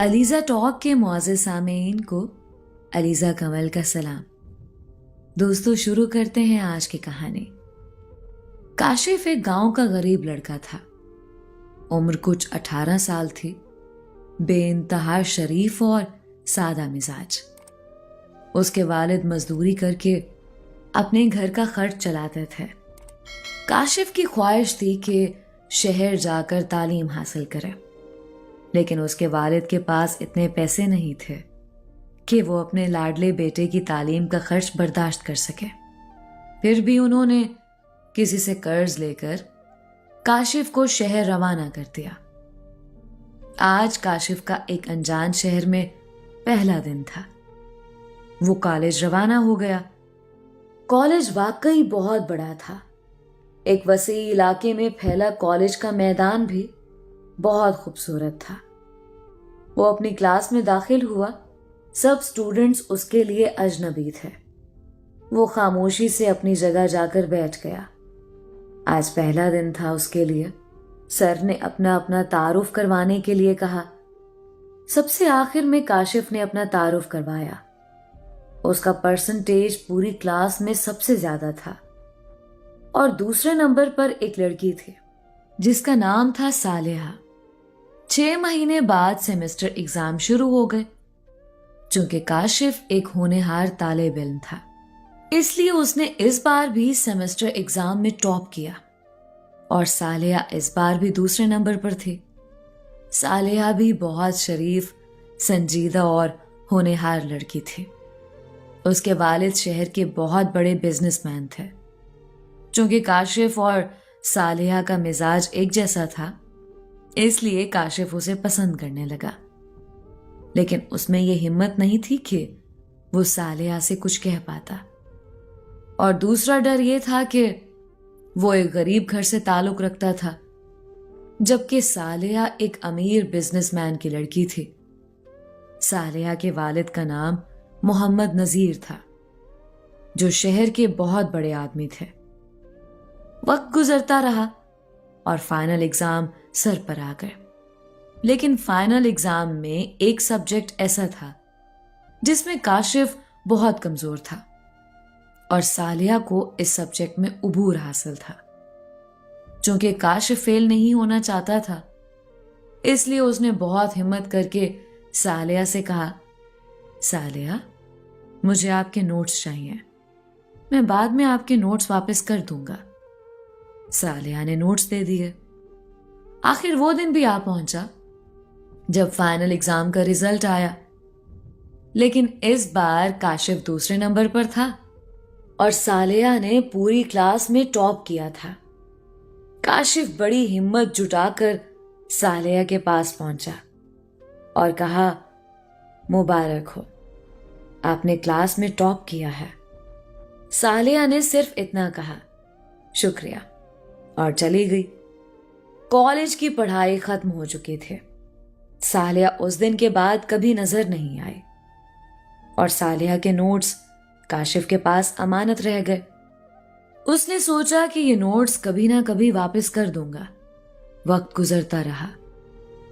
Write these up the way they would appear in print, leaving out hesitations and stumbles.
Aliza talk के मुआज़्ज़िज़ सामीन को अलीज़ा कमल का सलाम। दोस्तों, शुरू करते हैं आज की कहानी। काशिफ एक गांव का गरीब लड़का था। उम्र कुछ 18 साल थी। बेइंतहा शरीफ और सादा मिजाज। उसके वालिद मजदूरी करके अपने घर का खर्च चलाते थे। काशिफ की ख्वाहिश थी कि शहर जाकर तालीम हासिल करे, लेकिन उसके वालिद के पास इतने पैसे नहीं थे कि वो अपने लाडले बेटे की तालीम का खर्च बर्दाश्त कर सके। फिर भी उन्होंने किसी से कर्ज लेकर काशिफ को शहर रवाना कर दिया। आज काशिफ का एक अनजान शहर में पहला दिन था। वो कॉलेज रवाना हो गया। कॉलेज वाकई बहुत बड़ा था। एक वसी इलाके में फैला कॉलेज का मैदान भी बहुत खूबसूरत था। वो अपनी क्लास में दाखिल हुआ। सब स्टूडेंट्स उसके लिए अजनबी थे। वो खामोशी से अपनी जगह जाकर बैठ गया। आज पहला दिन था उसके लिए। सर ने अपना अपना तारुफ करवाने के लिए कहा। सबसे आखिर में काशिफ ने अपना तारुफ करवाया। उसका परसेंटेज पूरी क्लास में सबसे ज्यादा था और दूसरे नंबर पर एक लड़की थी जिसका नाम था सालेहा। 6 महीने बाद सेमेस्टर एग्जाम शुरू हो गए। चूंकि काशिफ एक होनहार तालिब इल्म था, इसलिए उसने इस बार भी सेमेस्टर एग्जाम में टॉप किया और सालेहा इस बार भी दूसरे नंबर पर थी। सालेहा भी बहुत शरीफ, संजीदा और होनहार लड़की थी। उसके वालिद शहर के बहुत बड़े बिजनेसमैन थे। चूंकि काशिफ और सालेहा का मिजाज एक जैसा था, इसलिए काशिफ उसे पसंद करने लगा। लेकिन उसमें यह हिम्मत नहीं थी कि वो सालेहा से कुछ कह पाता। और दूसरा डर यह था कि वो एक गरीब घर से ताल्लुक रखता था, जबकि सालेहा एक अमीर बिजनेसमैन की लड़की थी। सालेहा के वालिद का नाम मोहम्मद नजीर था, जो शहर के बहुत बड़े आदमी थे। वक्त गुजरता रहा और फाइनल एग्जाम सर पर आ गए। लेकिन फाइनल एग्जाम में एक सब्जेक्ट ऐसा था जिसमें काशिफ बहुत कमजोर था और सालिया को इस सब्जेक्ट में उबूर हासिल था। चूंकि काशिफ फेल नहीं होना चाहता था, इसलिए उसने बहुत हिम्मत करके सालिया से कहा, सालिया, मुझे आपके नोट्स चाहिए। मैं बाद में आपके नोट्स वापस कर दूंगा। सालिया ने नोट्स दे दिए। आखिर वो दिन भी आ पहुंचा जब फाइनल एग्जाम का रिजल्ट आया। लेकिन इस बार काशिफ दूसरे नंबर पर था और सालिया ने पूरी क्लास में टॉप किया था। काशिफ बड़ी हिम्मत जुटाकर सालिया के पास पहुंचा और कहा, मुबारक हो, आपने क्लास में टॉप किया है। सालिया ने सिर्फ इतना कहा, शुक्रिया, और चली गई। कॉलेज की पढ़ाई खत्म हो चुकी थी। सालिया उस दिन के बाद कभी नजर नहीं आई और सालिया के नोट्स काशिफ के पास अमानत रह गए। उसने सोचा कि ये नोट्स कभी ना कभी वापस कर दूंगा। वक्त गुजरता रहा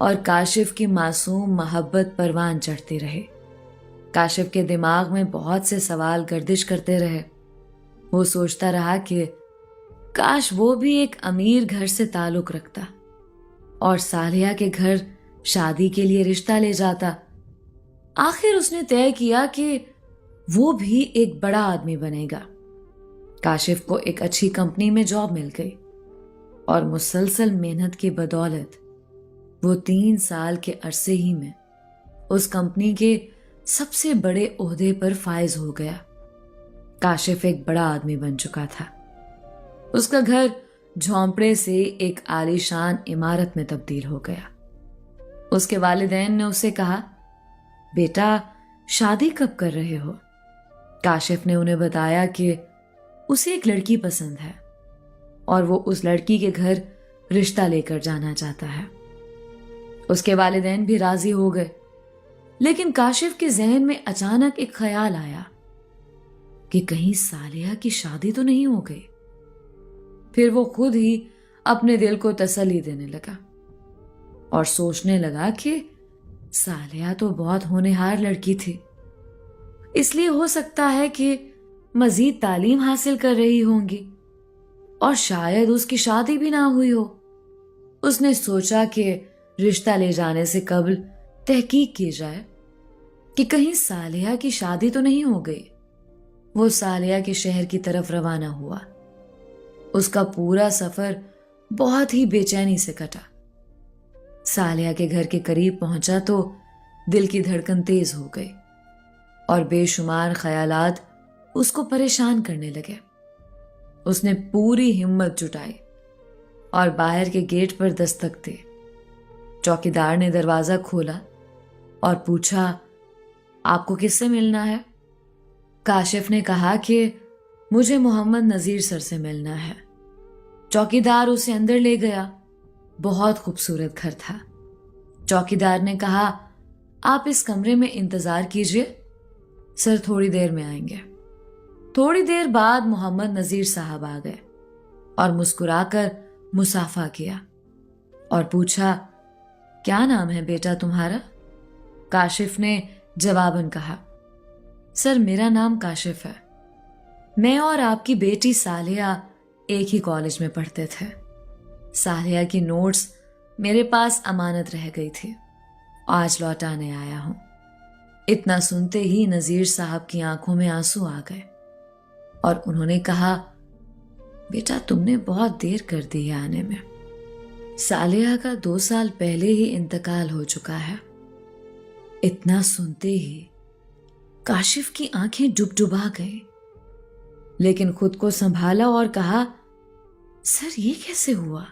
और काशिफ की मासूम मोहब्बत परवान चढ़ती रही। काशिफ के दिमाग में बहुत से सवाल गर्दिश करते रहे। वो सोचता रहा कि काश वो भी एक अमीर घर से ताल्लुक रखता और सालिया के घर शादी के लिए रिश्ता ले जाता। आखिर उसने तय किया कि वो भी एक बड़ा आदमी बनेगा। काशिफ को एक अच्छी कंपनी में जॉब मिल गई और मुसलसल मेहनत की बदौलत वो 3 साल के अरसे ही में उस कंपनी के सबसे ओहदे ओहदे पर फाइज हो गया। काशिफ एक बड़ा आदमी बन चुका था। उसका घर झोंपड़े से एक आलीशान इमारत में तब्दील हो गया। उसके वालिदैन ने उसे कहा, बेटा, शादी कब कर रहे हो? काशिफ ने उन्हें बताया कि उसे एक लड़की पसंद है और वो उस लड़की के घर रिश्ता लेकर जाना चाहता है। उसके वालिदैन भी राजी हो गए। लेकिन काशिफ के जहन में अचानक एक ख्याल आया कि कहीं सालिया की शादी तो नहीं हो गई। फिर वो खुद ही अपने दिल को तसल्ली देने लगा और सोचने लगा कि सालिया तो बहुत होनहार लड़की थी, इसलिए हो सकता है कि मजीद तालीम हासिल कर रही होंगी और शायद उसकी शादी भी ना हुई हो। उसने सोचा कि रिश्ता ले जाने से कबल तहकीक की जाए कि कहीं सालिया की शादी तो नहीं हो गई। वो सालिया के शहर की तरफ रवाना हुआ। उसका पूरा सफर बहुत ही बेचैनी से कटा। सालिया के घर के करीब पहुंचा तो दिल की धड़कन तेज हो गई और बेशुमार ख्यालात उसको परेशान करने लगे। उसने पूरी हिम्मत जुटाई और बाहर के गेट पर दस्तक दी। चौकीदार ने दरवाजा खोला और पूछा, आपको किससे मिलना है? काशिफ ने कहा कि मुझे मोहम्मद नजीर सर से मिलना है। चौकीदार उसे अंदर ले गया। बहुत खूबसूरत घर था। चौकीदार ने कहा, आप इस कमरे में इंतजार कीजिए, सर थोड़ी देर में आएंगे। थोड़ी देर बाद मोहम्मद नजीर साहब आ गए और मुस्कुराकर मुसाफा किया और पूछा, क्या नाम है बेटा तुम्हारा? काशिफ ने जवाबन कहा, सर मेरा नाम काशिफ है। मैं और आपकी बेटी सालिया एक ही कॉलेज में पढ़ते थे। सालिया की नोट्स मेरे पास अमानत रह गई थी, आज लौटाने आया हूं। इतना सुनते ही नजीर साहब की आंखों में आंसू आ गए और उन्होंने कहा, बेटा तुमने बहुत देर कर दी है आने में। सालिया का 2 साल पहले ही इंतकाल हो चुका है। इतना सुनते ही काशिफ की आंखें डुबडुबा गईं, लेकिन खुद को संभाला और कहा, सर ये कैसे हुआ?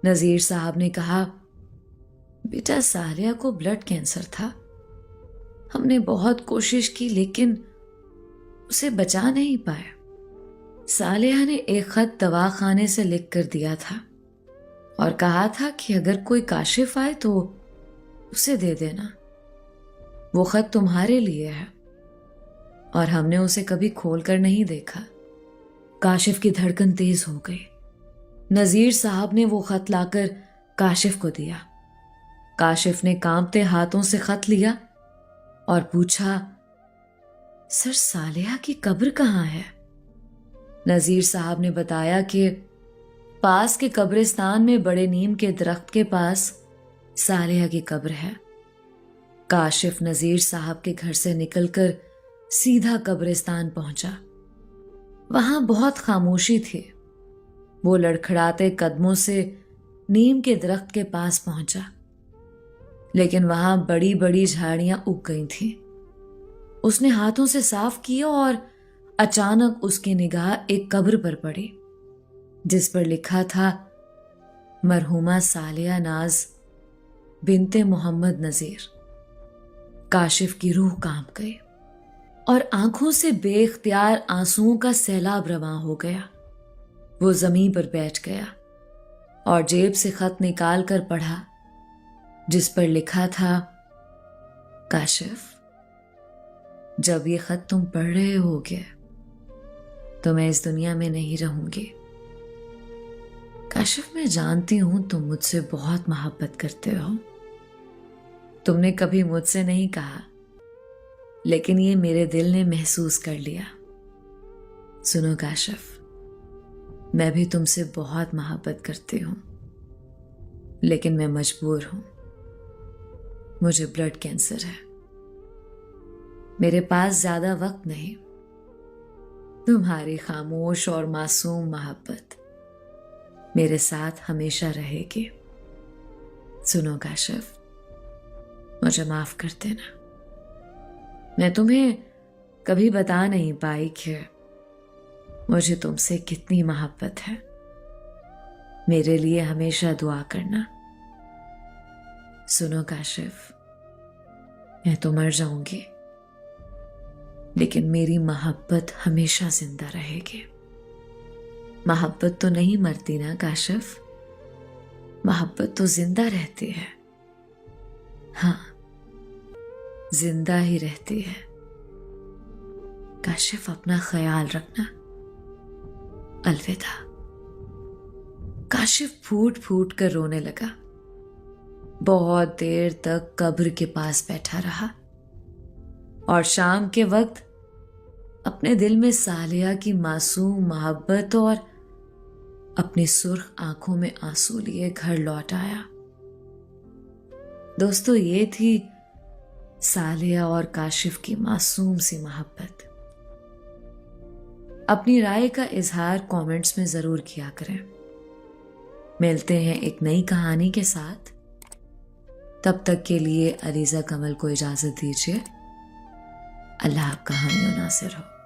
नजीर साहब ने कहा, बेटा सालिया को ब्लड कैंसर था। हमने बहुत कोशिश की लेकिन उसे बचा नहीं पाया। सालिया ने एक खत दवाखाने से लिख कर दिया था और कहा था कि अगर कोई काशिफ आए तो उसे दे देना। वो खत तुम्हारे लिए है और हमने उसे कभी खोल कर नहीं देखा। काशिफ की धड़कन तेज हो गई। नजीर साहब ने वो खत लाकर काशिफ को दिया। काशिफ ने कांपते हाथों से खत लिया और पूछा, सर सालिया की कब्र कहाँ है? नजीर साहब ने बताया कि पास के कब्रिस्तान में बड़े नीम के दरख्त के पास सालिया की कब्र है। काशिफ नजीर साहब के घर से निकलकर सीधा कब्रिस्तान पहुंचा। वहां बहुत खामोशी थी। वो लड़खड़ाते कदमों से नीम के दरख्त के पास पहुंचा, लेकिन वहां बड़ी बड़ी झाड़ियां उग गई थीं। उसने हाथों से साफ किया और अचानक उसकी निगाह एक कब्र पर पड़ी जिस पर लिखा था, मरहुमा सालिया नाज बिनते मोहम्मद नजीर। काशिफ की रूह कांप गई और आंखों से बेख्तियार आंसुओं का सैलाब रवां हो गया। वो जमीन पर बैठ गया और जेब से खत निकाल कर पढ़ा जिस पर लिखा था, काशिफ जब ये खत तुम पढ़ रहे होगे तो मैं इस दुनिया में नहीं रहूंगी। काशिफ मैं जानती हूं तुम मुझसे बहुत मोहब्बत करते हो। तुमने कभी मुझसे नहीं कहा, लेकिन ये मेरे दिल ने महसूस कर लिया। सुनो काशिफ, मैं भी तुमसे बहुत मोहब्बत करती हूं, लेकिन मैं मजबूर हूं। मुझे ब्लड कैंसर है। मेरे पास ज्यादा वक्त नहीं। तुम्हारी खामोश और मासूम मोहब्बत मेरे साथ हमेशा रहेगी। सुनो काशिफ, मुझे माफ कर देना। मैं तुम्हें कभी बता नहीं पाई कि मुझे तुमसे कितनी मोहब्बत है। मेरे लिए हमेशा दुआ करना। सुनो काशिफ, मैं तो मर जाऊंगी, लेकिन मेरी मोहब्बत हमेशा जिंदा रहेगी। मोहब्बत तो नहीं मरती ना काशिफ, मोहब्बत तो जिंदा रहती है। हाँ, जिंदा ही रहती है। काशिफ अपना ख्याल रखना। अलविदा। काशिफ फूट फूट कर रोने लगा। बहुत देर तक कब्र के पास बैठा रहा और शाम के वक्त अपने दिल में सालिया की मासूम मोहब्बत और अपनी सुर्ख आंखों में आंसू लिए घर लौट आया। दोस्तों, ये थी सालिया और काशिफ की मासूम सी मोहब्बत। अपनी राय का इजहार कमेंट्स में जरूर किया करें। मिलते हैं एक नई कहानी के साथ। तब तक के लिए अलीजा कमल को इजाजत दीजिए। अल्लाह आपका हामी और नासिर हो।